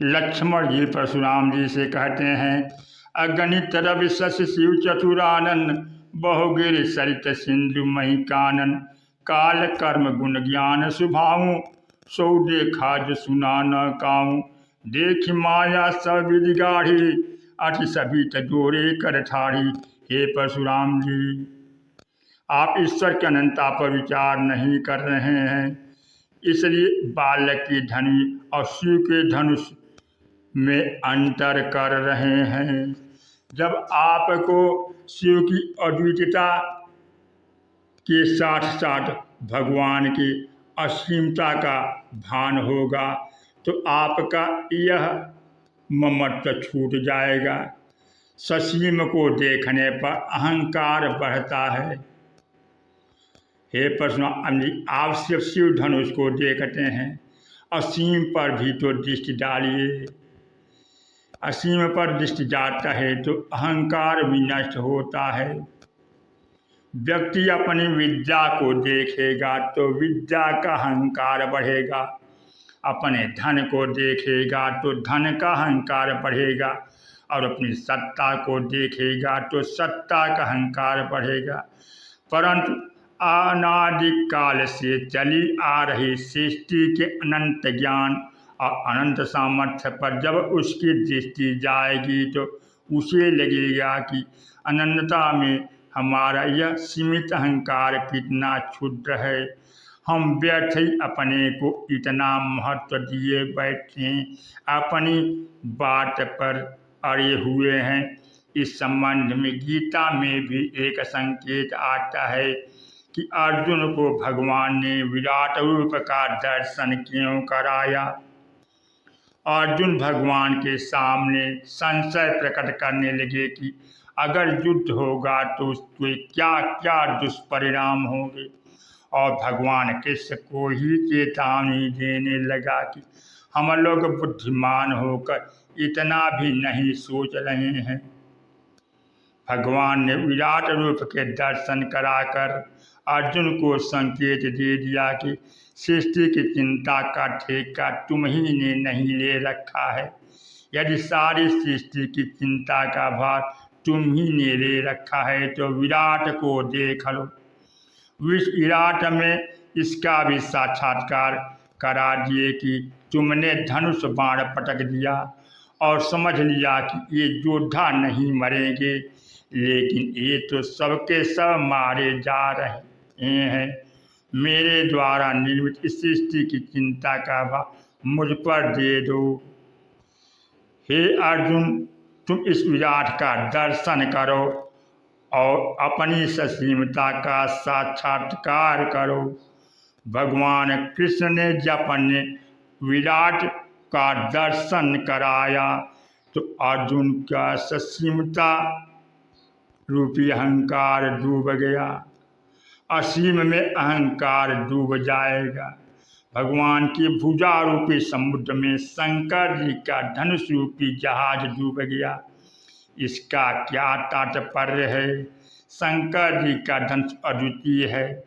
लक्ष्मण जी परशुराम जी से कहते हैं, अगणित रवि शशि शिव चतुरानन, बहुगिर सरित सिंधु मही कानन, काल कर्म गुण ज्ञान सुभाऊं, सो देखा जो सुना न काऊं, देख माया सब विधि गाढ़ी, अति सभी तजोरे कर ठाढ़ी। हे परशुराम जी, आप ईश्वर की अनंतता पर विचार नहीं कर रहे हैं, इसलिए बालक की धनुष और शिव के धनुष में अंतर कर रहे हैं। जब आपको शिव की अद्वितीयता के साथ साथ भगवान की असीमता का भान होगा तो आपका यह ममत्व छूट जाएगा। ससीम को देखने पर अहंकार बढ़ता है। हे परशुराम जी, आप सिर्फ शिव धनुष को देखते हैं, असीम पर भी तो दृष्टि डालिए। असीम पर दृष्टि जाता है तो अहंकार भी नष्ट होता है। व्यक्ति अपनी विद्या को देखेगा तो विद्या का अहंकार बढ़ेगा, अपने धन को देखेगा तो धन का अहंकार बढ़ेगा, और अपनी सत्ता को देखेगा तो सत्ता का अहंकार बढ़ेगा। परंतु अनादिकाल से चली आ रही सृष्टि के अनंत ज्ञान और अनंत सामर्थ्य पर जब उसकी दृष्टि जाएगी तो उसे लगेगा कि अनंतता में हमारा यह सीमित अहंकार कितना क्षुद्र है। हम व्यर्थ ही अपने को इतना महत्व दिए बैठे, अपनी बात पर अड़े हुए हैं। इस संबंध में गीता में भी एक संकेत आता है कि अर्जुन को भगवान ने विराट रूप का दर्शन क्यों कराया। अर्जुन भगवान के सामने संशय प्रकट करने लगे कि अगर युद्ध होगा तो उसके क्या क्या दुष्परिणाम होंगे, और भगवान कृष्ण को ही चेतावनी देने लगा कि हम लोग बुद्धिमान होकर इतना भी नहीं सोच रहे हैं। भगवान ने विराट रूप के दर्शन कराकर अर्जुन को संकेत दे दिया कि सृष्टि की चिंता का ठेका तुम ही ने नहीं ले रखा है। यदि सारी सृष्टि की चिंता का भार तुम ही ने ले रखा है तो विराट को देख लो। विराट में इसका भी साक्षात्कार करा दिए कि तुमने धनुष बाण पटक दिया और समझ लिया कि ये योद्धा नहीं मरेंगे, लेकिन ये तो सबके सब मारे जा रहे हैं। मेरे द्वारा निर्मित इस सृष्टि की चिंता का भार मुझ पर दे दो। हे अर्जुन, तुम इस विराट का दर्शन करो और अपनी ससीमता का साक्षात्कार करो। भगवान कृष्ण ने जब अपने विराट का दर्शन कराया तो अर्जुन का ससीमता रूपी अहंकार डूब गया। असीम में अहंकार डूब जाएगा। भगवान की भुजा रूपी समुद्र में शंकर जी का धनुष रूपी जहाज डूब गया। इसका क्या तात्पर्य है? शंकर जी का धनुष अद्वितीय है।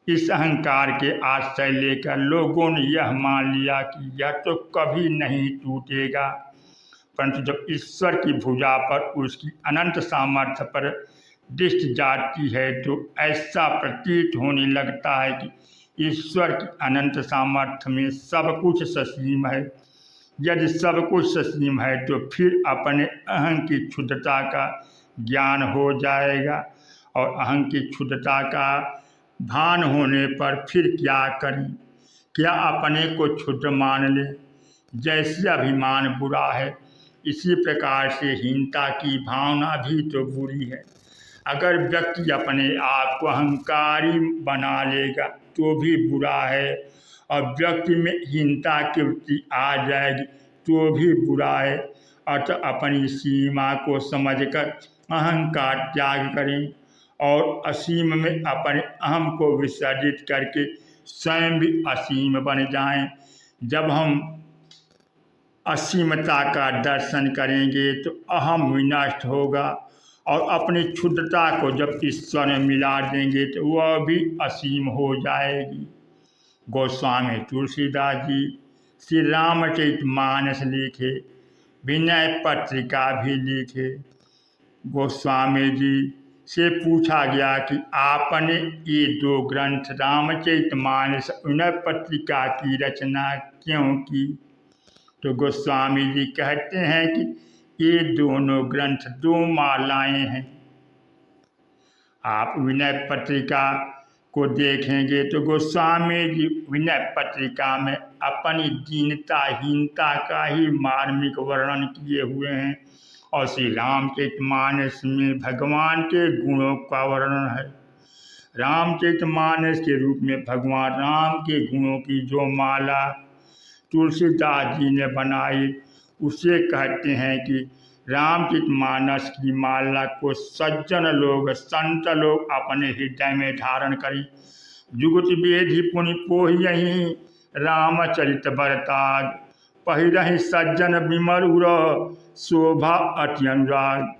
इस अहंकार के आश्रय लेकर लोगों ने यह मान लिया कि यह तो कभी नहीं टूटेगा, परंतु जब ईश्वर की भुजा पर उसकी अनंत सामर्थ्य पर दृष्टि जाती है तो ऐसा प्रतीत होने लगता है कि ईश्वर की अनंत सामर्थ्य में सब कुछ ससीम है। यदि सब कुछ ससीम है तो फिर अपने अहं की क्षुद्रता का ज्ञान हो जाएगा, और अहं की क्षुद्रता का भान होने पर फिर क्या करें? क्या अपने को क्षुद्र मान लें? जैसे अभिमान बुरा है, इसी प्रकार से हीनता की भावना भी तो बुरी है। अगर व्यक्ति अपने आप को अहंकारी बना लेगा तो भी बुरा है, और व्यक्ति में हीनता की वृत्ति आ जाएगी तो भी बुरा है। अतः अपनी सीमा को समझकर अहंकार त्याग करें और असीम में अपने अहम को विसर्जित करके स्वयं भी असीम बन जाएं। जब हम असीमता का दर्शन करेंगे तो अहम विनष्ट होगा, और अपनी क्षुद्रता को जब ईश्वर में मिला देंगे तो वह भी असीम हो जाएगी। गोस्वामी तुलसीदास जी श्री रामचरितमानस लिखे, विनय पत्रिका भी लिखे। गोस्वामी जी से पूछा गया कि आपने ये दो ग्रंथ रामचरितमानस विनय पत्रिका की रचना क्यों की? तो गोस्वामी जी कहते हैं कि ये दोनों ग्रंथ दो मालाएं हैं। आप विनय पत्रिका को देखेंगे तो गोस्वामी जी विनय पत्रिका में अपनी दीनता हीनता का ही मार्मिक वर्णन किए हुए हैं, और श्री रामचरितमानस में भगवान के गुणों का वर्णन है। रामचरितमानस के रूप में भगवान राम के गुणों की जो माला तुलसीदास जी ने बनाई, उसे कहते हैं कि रामचरितमानस की माला को सज्जन लोग संत लोग अपने हृदय में धारण करें। जुगत वेधि पुनि पोहियहि रामचरित बरताज, पहिरहि सज्जन विमल उर शोभा अति अनुराग।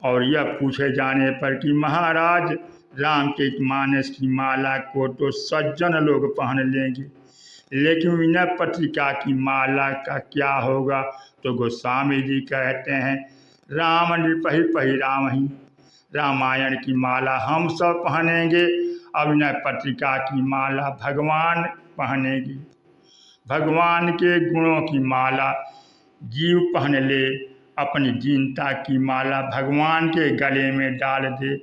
और यह पूछे जाने पर कि महाराज रामचरितमानस की माला को तो सज्जन लोग पहन लेंगे, लेकिन विनय पत्रिका की माला का क्या होगा? तो गोस्वामी जी कहते हैं राम नृपहि पहि राम ही, रामायण की माला हम सब पहनेंगे, और विनय पत्रिका की माला भगवान पहनेगी। भगवान के गुणों की माला जीव पहन ले, अपनी दीनता की माला भगवान के गले में डाल दे,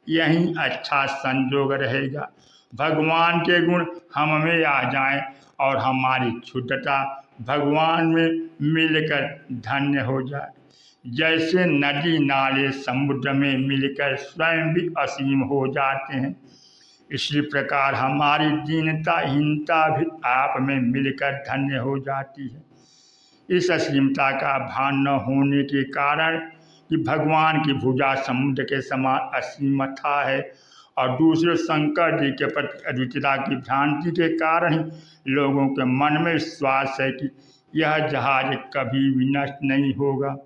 यही अच्छा संजोग रहेगा। भगवान के गुण हम में आ जाएं और हमारी शुद्धता भगवान में मिलकर धन्य हो जाए। जैसे नदी नाले समुद्र में मिलकर स्वयं भी असीम हो जाते हैं, इसी प्रकार हमारी दीनता हीनता भी आप में मिलकर धन्य हो जाती है। इस असीमता का भान न होने के कारण कि भगवान की भुजा समुद्र के समान असीमता है, और दूसरे शंकर जी के प्रति अद्वितीयता की भ्रांति के कारण ही लोगों के मन में विश्वास है कि यह जहाज कभी भी नष्ट नहीं होगा,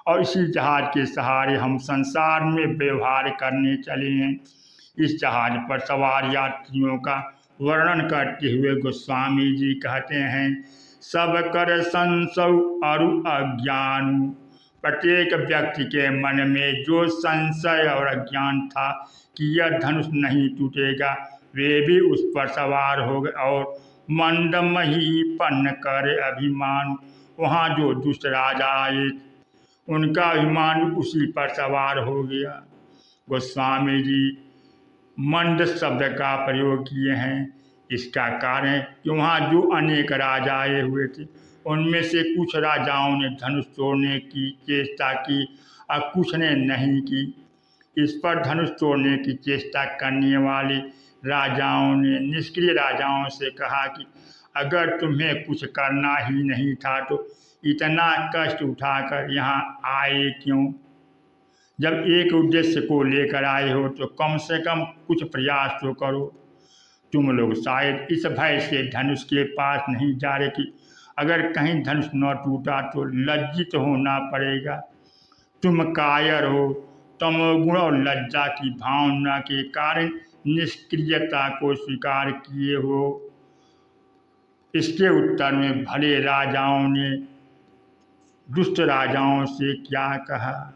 और इसी जहाज के सहारे हम संसार में व्यवहार करने चले हैं। इस जहाज पर सवार यात्रियों का वर्णन करते हुए गोस्वामी जी कहते हैं सब कर संशय अरु अज्ञान। प्रत्येक व्यक्ति के मन में जो संशय और अज्ञान था कि यह धनुष नहीं टूटेगा, वे भी उस पर सवार हो गए और मंदम ही पन्न कर अभिमान। वहाँ जो दुष्ट राजा आए उनका अभिमान उसी पर सवार हो गया। गोस्वामी जी मंद शब्द का प्रयोग किए हैं। इसका कारण कि वहाँ जो अनेक राजा आए हुए थे, उनमें से कुछ राजाओं ने धनुष तोड़ने की चेष्टा की और कुछ ने नहीं की। इस पर धनुष तोड़ने की चेष्टा करने वाले राजाओं ने निष्क्रिय राजाओं से कहा कि अगर तुम्हें कुछ करना ही नहीं था तो इतना कष्ट उठाकर यहाँ आए क्यों? जब एक उद्देश्य को लेकर आए हो तो कम से कम कुछ प्रयास तो करो। तुम लोग शायद इस भय से धनुष के पास नहीं जा रहे कि अगर कहीं धनुष न टूटा तो लज्जित होना पड़ेगा। तुम कायर हो, तमोगुण और लज्जा की भावना के कारण निष्क्रियता को स्वीकार किए हो। इसके उत्तर में भले राजाओं ने दुष्ट राजाओं से क्या कहा,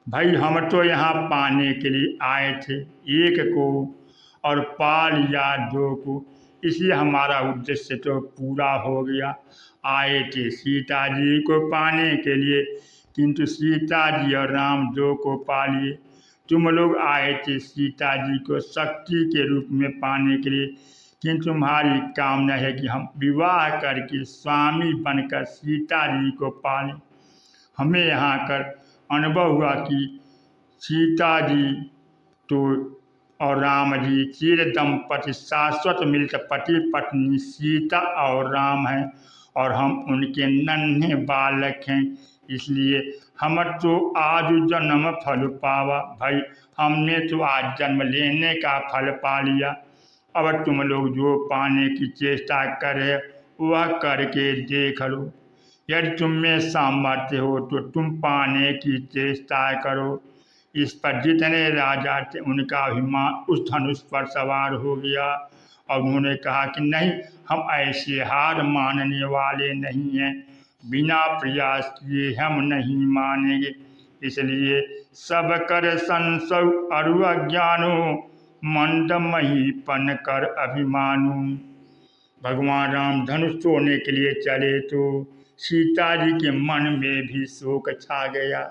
भाई हम तो यहाँ पाने के लिए आए थे एक को और पा लिया दो को, इसलिए हमारा उद्देश्य तो पूरा हो गया। आए थे सीता जी को पाने के लिए, किंतु सीता जी और राम दो को पा लिए। तुम लोग आए थे सीता जी को शक्ति के रूप में पाने के लिए, किंतु तुम्हारी कामना है कि हम विवाह करके स्वामी बनकर सीता जी को पालें। हमें यहाँ कर अनुभव हुआ कि सीता जी तो और राम जी चिर दंपति शाश्वत मिलित पति पत्नी सीता और राम हैं, और हम उनके नन्हे बालक हैं। इसलिए हम तो आज जन्म फल पावा, भाई हमने तो आज जन्म लेने का फल पा लिया। अब तुम लोग जो पाने की चेष्टा कर रहे वह करके देख लो। यदि तुम में सामर्थ्य हो तो तुम पाने की चेष्टा करो। इस पर जितने राजा थे उनका अभिमान उस धनुष पर सवार हो गया और उन्होंने कहा कि नहीं, हम ऐसे हार मानने वाले नहीं हैं, बिना प्रयास किए हम नहीं मानेंगे। इसलिए सब कर संसव अरु अज्ञानो, मंद महीपन कर अभिमानु। भगवान राम धनुष तोड़ने के लिए चले तो सीता जी के मन में भी शोक छा गया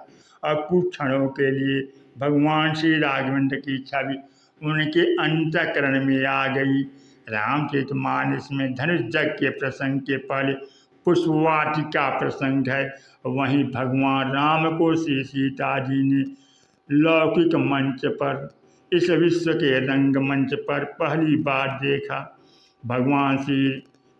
और कुछ क्षणों के लिए भगवान श्री राघवेंद्र की छवि उनके अंतःकरण में आ गई। रामचरितमानस में धनुष जग के प्रसंग के पहले पुष्पवाटिका प्रसंग है। वहीं भगवान राम को श्री सीता जी ने लौकिक मंच पर, इस विश्व के रंगमंच पर पहली बार देखा। भगवान श्री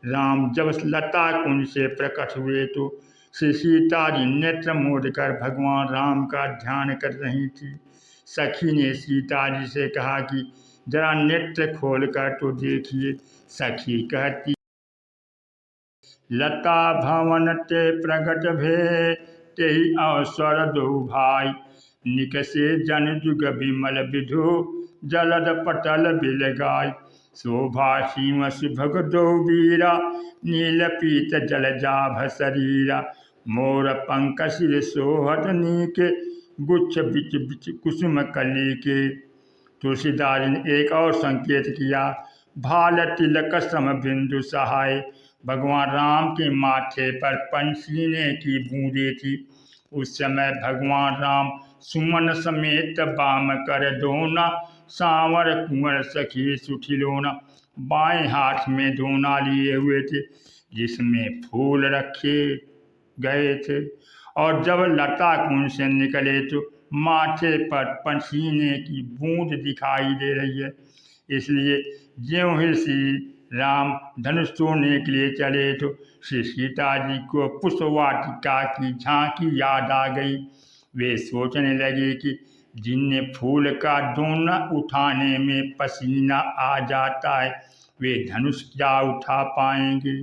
राम जब लता कुंज से प्रकट हुए तो श्री सीता जी नेत्र मोड़ कर भगवान राम का ध्यान कर रही थी। सखी ने सीता जी से कहा कि जरा नेत्र खोल कर तो देखिए। सखी कहती, लता भवन ते प्रगट भे, ते ही अवसर दो भाई, निकसे जन जुग विमल विधु, जलद पटल बिल गाय, शोभा सीम सुभग दो वीरा, नील पीत जल जाभ शरीरा, मोर पंख सिर सोहत नीके, गुच्छ बिच बिच कुसुम कली के। तुलसीदास ने एक और संकेत किया, भाल तिलक सम बिंदु सहाय। भगवान राम के माथे पर पंचसीने की बूंदें थी। उस समय भगवान राम सुमन समेत बाम कर दोना, सांवर कुंवर सखी सुठिलोना, बाएं हाथ में दोना लिए हुए थे जिसमें फूल रखे गए थे। और जब लता कुंज से निकले तो माथे पर पसीने की बूंद दिखाई दे रही है। इसलिए ज्यों ही श्री राम धनुष तोड़ने के लिए चले तो श्री सीता जी को पुष्पवाटिका की झांकी याद आ गई। वे सोचने लगे कि जिन्हें फूल का दोना उठाने में पसीना आ जाता है, वे धनुष क्या उठा पाएंगे।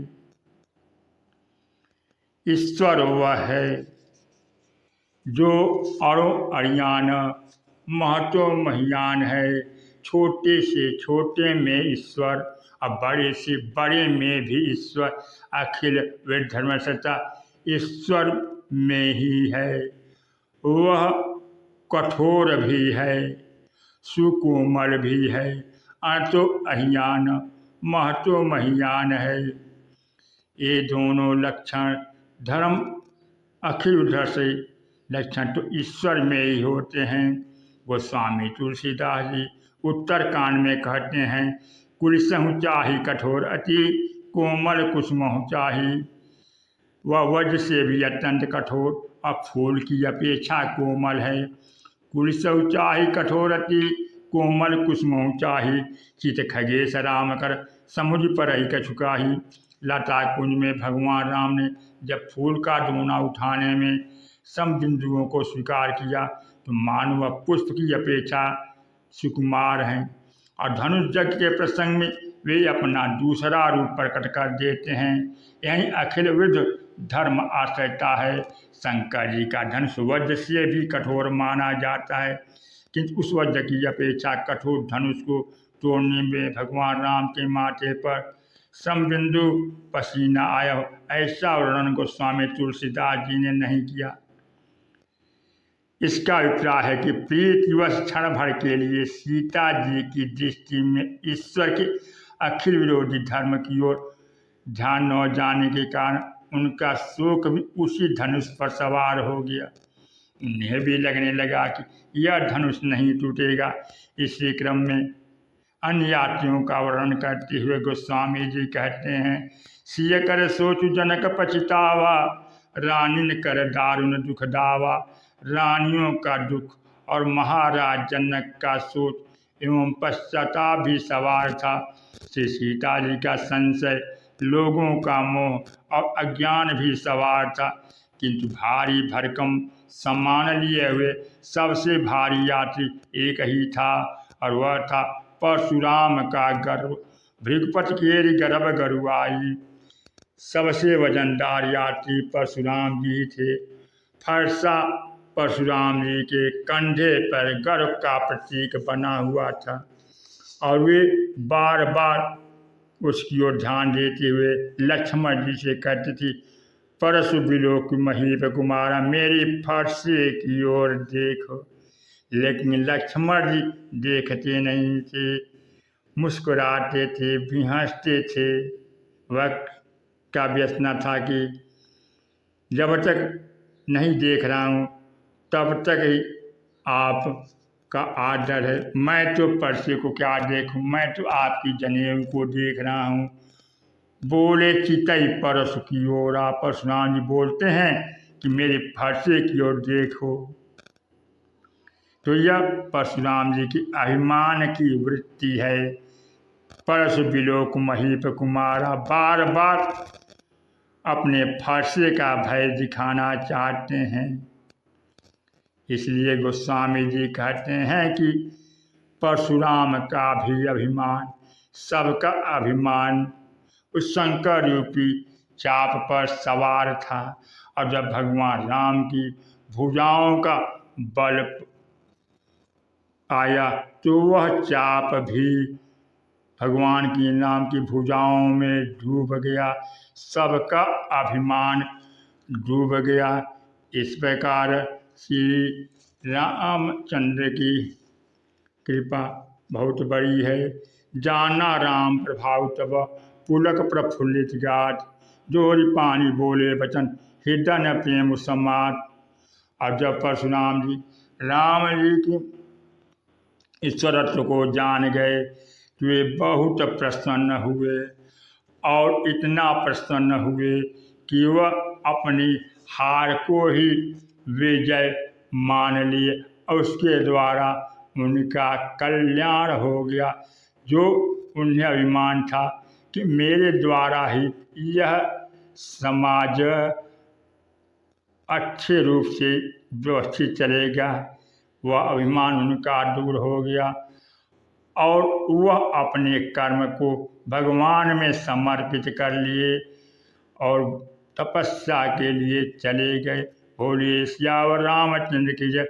ईश्वर वह है जो अरो अरियान, महतो महियान है। छोटे से छोटे में ईश्वर और बड़े से बड़े में भी ईश्वर। अखिल वे धर्मसत्ता ईश्वर में ही है। वह कठोर भी है, सुकोमल भी है, अतो अहियान, महतो महियान है। ये दोनों लक्षण धर्म अखिल उधर से लक्षण तो ईश्वर में ही होते हैं। गोस्वामी तुलसीदास जी उत्तरकांड में कहते हैं, कुलसहु चाहि कठोर अति, कोमल कुसुमहु चाहि। वह वज्र से भी अत्यंत कठोर और फूल की अपेक्षा कोमल है। कुलसहु चाहि कठोर अति, कोमल कुसुमहु चाहि, चित खगेश राम कर समुझ पर ही कछुकाही। लता कुंज में भगवान राम ने जब फूल का दोना उठाने में सम बिंदुओं को स्वीकार किया तो मानो वह पुष्प की अपेक्षा सुकुमार हैं। और धनुष यज्ञ के प्रसंग में वे अपना दूसरा रूप प्रकट कर देते हैं। यही अखिल विरुद्ध धर्म आश्रयता है। शंकर जी का धनुष वज्र से भी कठोर माना जाता है, किंतु उस वज्र की अपेक्षा कठोर धनुष को तोड़ने में भगवान राम के माथे पर समबिंदु पसीना आया, ऐसा वर्णन गोस्वामी तुलसीदास जी ने नहीं किया। इसका अभिप्राय है कि प्रीतिवश क्षण भर के लिए सीता जी की दृष्टि में ईश्वर के अखिल विरोधी धर्म की ओर ध्यान न जाने के कारण उनका शोक भी उसी धनुष पर सवार हो गया। उन्हें भी लगने लगा कि यह धनुष नहीं टूटेगा। इसी क्रम में अन्य यात्रियों का वर्णन करते हुए गोस्वामी जी कहते हैं, सिय कर सोचु जनक पछतावा, रानिन कर दारुण दुख दावा। रानियों का दुख और महाराज जनक का सोच एवं पश्चाताप भी सवार था। श्री सीता जी का संशय, लोगों का मोह और अज्ञान भी सवार था। किंतु भारी भरकम सम्मान लिए हुए सबसे भारी यात्री एक ही था और वह था परशुराम का गर्व। भृगुपति के गर्भ गरुआई। सबसे वजनदार यात्री परशुराम जी थे। फरसा परशुराम जी के कंधे पर गर्व का प्रतीक बना हुआ था और वे बार बार उसकी ओर ध्यान देते हुए लक्ष्मण जी से कहती थी, परशु बिलोक महीप कुमारा, मेरी फरसे की ओर देखो। लेकिन लक्ष्मण जी देखते नहीं थे, मुस्कुराते थे, भी हंसते थे। वक्त का व्यसना था कि जब तक नहीं देख रहा हूँ तब तक ही आपका आदर है। मैं तो परसे को क्या देखूं, मैं तो आपकी जनेऊ को देख रहा हूँ। बोले चितई परसु की ओर। परशुराम जी बोलते हैं कि मेरे फरसे की ओर देखो। तो यह परशुराम जी की अभिमान की वृत्ति है। परशु बिलोक महीप कुमारा, बार बार अपने फरसे का भय दिखाना चाहते हैं। इसलिए गोस्वामी जी कहते हैं कि परशुराम का भी अभिमान, सबका अभिमान उस शंकर रूपी चाप पर सवार था। और जब भगवान राम की भुजाओं का बल आया तो वह चाप भी भगवान की नाम की भुजाओं में डूब गया, सबका अभिमान डूब गया। इस प्रकार श्री रामचंद्र की कृपा बहुत बड़ी है। जाना राम प्रभाव तब पुलक प्रफुल्लित गात, जोरी पानी बोले वचन हृदय न प्रेम समात। और जब परशुराम जी राम जी की ईश्वरत्व को जान गए तो वे बहुत प्रसन्न हुए, और इतना प्रसन्न हुए कि वह अपनी हार को ही विजय मान लिए और उसके द्वारा उनका कल्याण हो गया। जो उन्हें अभिमान था कि मेरे द्वारा ही यह समाज अच्छे रूप से व्यवस्थित चलेगा, वह अभिमान उनका दूर हो गया और वह अपने कर्म को भगवान में समर्पित कर लिए और तपस्या के लिए चले गए। बोलिए सियावर रामचंद्र की जय।